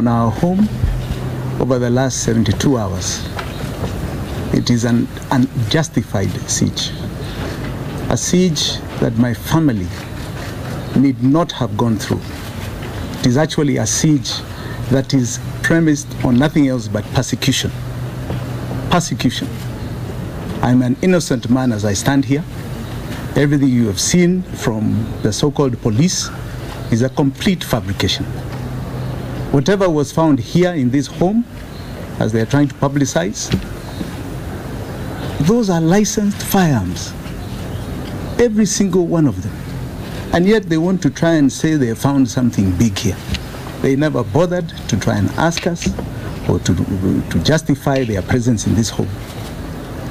on our home over the last 72 hours. It is an unjustified siege. A siege that my family need not have gone through. It is actually a siege that is premised on nothing else but persecution. Persecution. I'm an innocent man as I stand here. Everything you have seen from the so-called police is a complete fabrication. Whatever was found here in this home, as they are trying to publicize, those are licensed firearms. Every single one of them. And yet they want to try and say they have found something big here. They never bothered to try and ask us or to justify their presence in this home.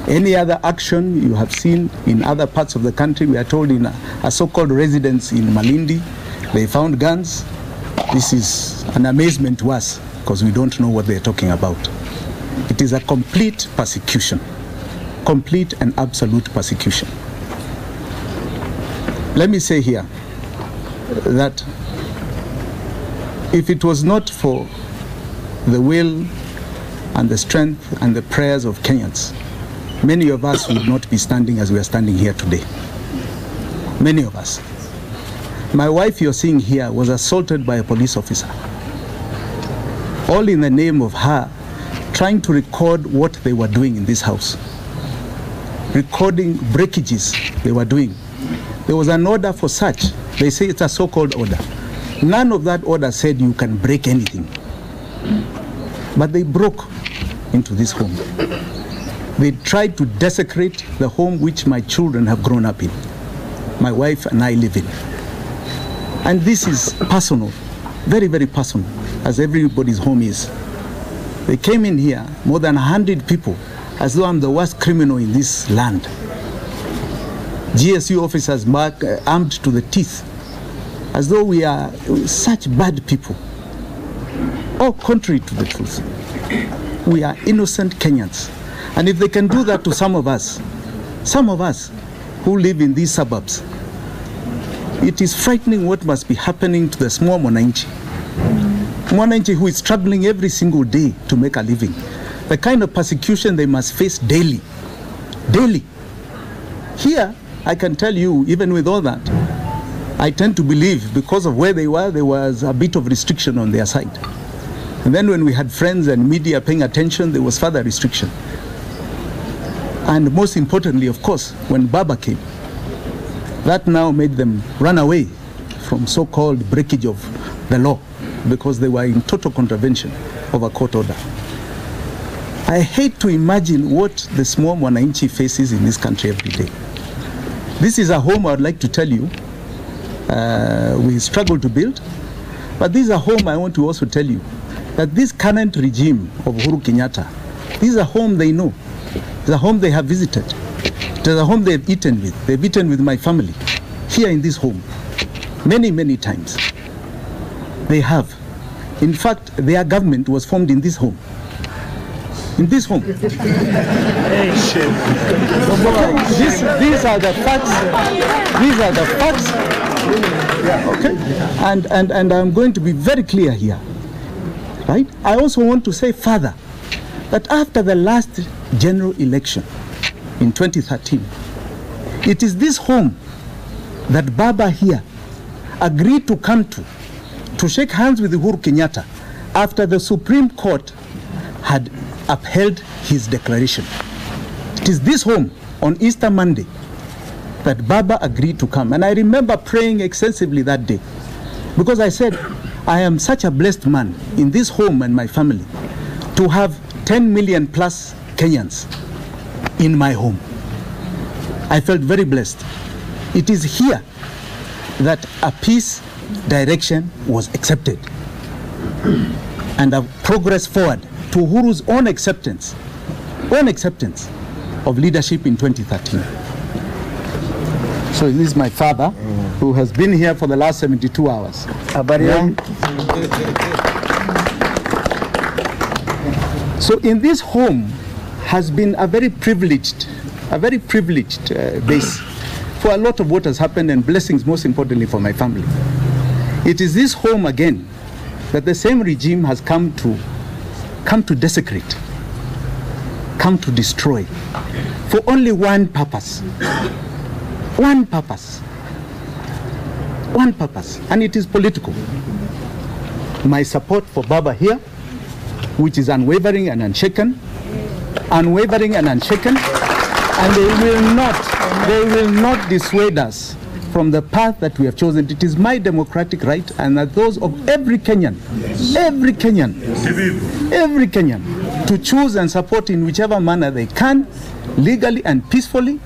Any other action you have seen in other parts of the country, we are told in a so-called residence in Malindi, they found guns. This is an amazement to us because we don't know what they're talking about. It is a complete persecution, complete and absolute persecution. Let me say here that if it was not for the will and the strength and the prayers of Kenyans, many of us would not be standing as we are standing here today. Many of us. My wife you're seeing here was assaulted by a police officer. All in the name of her trying to record what they were doing in this house. Recording breakages they were doing. There was an order for search. They say it's a so-called order. None of that order said you can break anything. But they broke into this home. They tried to desecrate the home which my children have grown up in. My wife and I live in. And this is personal, very, very personal, as everybody's home is. They came in here, more than 100 people, as though I'm the worst criminal in this land. GSU officers armed to the teeth, as though we are such bad people. All contrary to the truth. We are innocent Kenyans. And if they can do that to some of us who live in these suburbs, it is frightening what must be happening to the small mwananchi. Mwananchi who is struggling every single day to make a living. The kind of persecution they must face daily. Daily. Here, I can tell you, even with all that, I tend to believe because of where they were, there was a bit of restriction on their side. And then when we had friends and media paying attention, there was further restriction. And most importantly, of course, when Baba came, that now made them run away from so-called breakage of the law because they were in total contravention of a court order. I hate to imagine what the small mwananchi faces in this country every day. This is a home I would like to tell you we struggle to build, but this is a home I want to also tell you that this current regime of Uhuru Kenyatta, this is a home they know. It's a home they have visited. It is a home they've eaten with. They've eaten with my family here in this home many, many times. They have. In fact, their government was formed in this home. In this home. These are the facts. These are the facts. Yeah, okay. And I'm going to be very clear here. Right? I also want to say further that after the last general election in 2013, it is this home that Baba here agreed to come to shake hands with Uhuru Kenyatta after the Supreme Court had upheld his declaration. It is this home on Easter Monday that Baba agreed to come. And I remember praying extensively that day because I said, I am such a blessed man in this home and my family to have 10 million plus Kenyans in my home. I felt very blessed. It is here that a peace direction was accepted and a progress forward to Uhuru's own acceptance of leadership in 2013. So this is my father, who has been here for the last 72 hours. Yeah. So in this home has been a very privileged base for a lot of what has happened and blessings, most importantly for my family. It is this home again that the same regime has come to desecrate, come to destroy, for only one purpose. One purpose. One purpose. And it is political. My support for Baba here, which is unwavering and unshaken. Unwavering and unshaken. And they will not dissuade us from the path that we have chosen. It is my democratic right, and that those of every Kenyan, every Kenyan, to choose and support in whichever manner they can, legally and peacefully,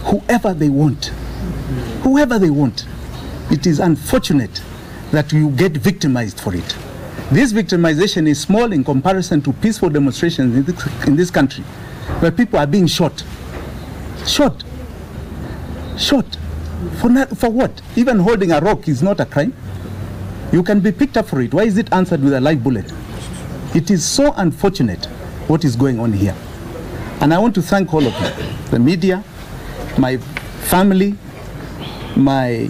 whoever they want. Whoever they want. It is unfortunate that you get victimized for it. This victimization is small in comparison to peaceful demonstrations in this country, where people are being shot. Shot. For what? Even holding a rock is not a crime. You can be picked up for it. Why is it answered with a live bullet? It is so unfortunate what is going on here. And I want to thank all of you, the media, my family, my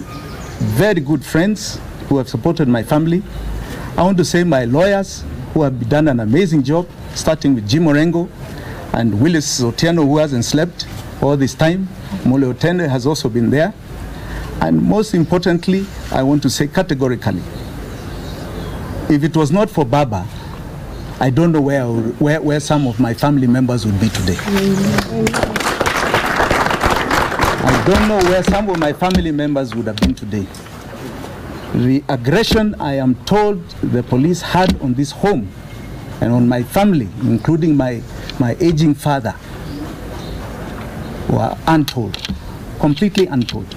very good friends who have supported my family. I want to say my lawyers who have done an amazing job, starting with Jim Orengo and Willis Otieno, who hasn't slept all this time. Mole Otende has also been there. And most importantly, I want to say categorically, if it was not for Baba, I don't know where some of my family members would be today. I don't know where some of my family members would have been today. The aggression I am told the police had on this home and on my family, including my aging father, were untold, completely untold.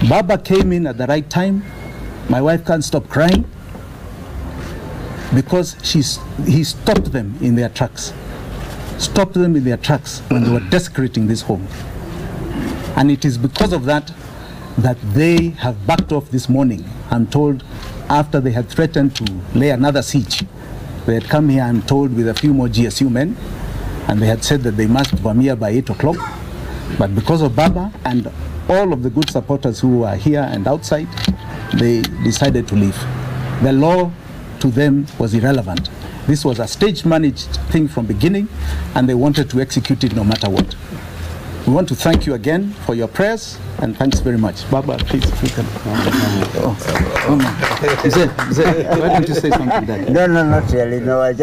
Baba came in at the right time. My wife can't stop crying because he stopped them in their tracks. Stopped them in their tracks when they were desecrating this home. And it is because of that they have backed off this morning. I'm told after they had threatened to lay another siege. They had come here, I'm told, with a few more GSU men, and they had said that they must come here by 8 o'clock. But because of Baba and all of the good supporters who are here and outside, they decided to leave. The law to them was irrelevant. This was a stage-managed thing from beginning, and they wanted to execute it no matter what. We want to thank you again for your prayers, and thanks very much. Baba, please, if you can. Why don't you say something, Daddy? No, not really. No, I just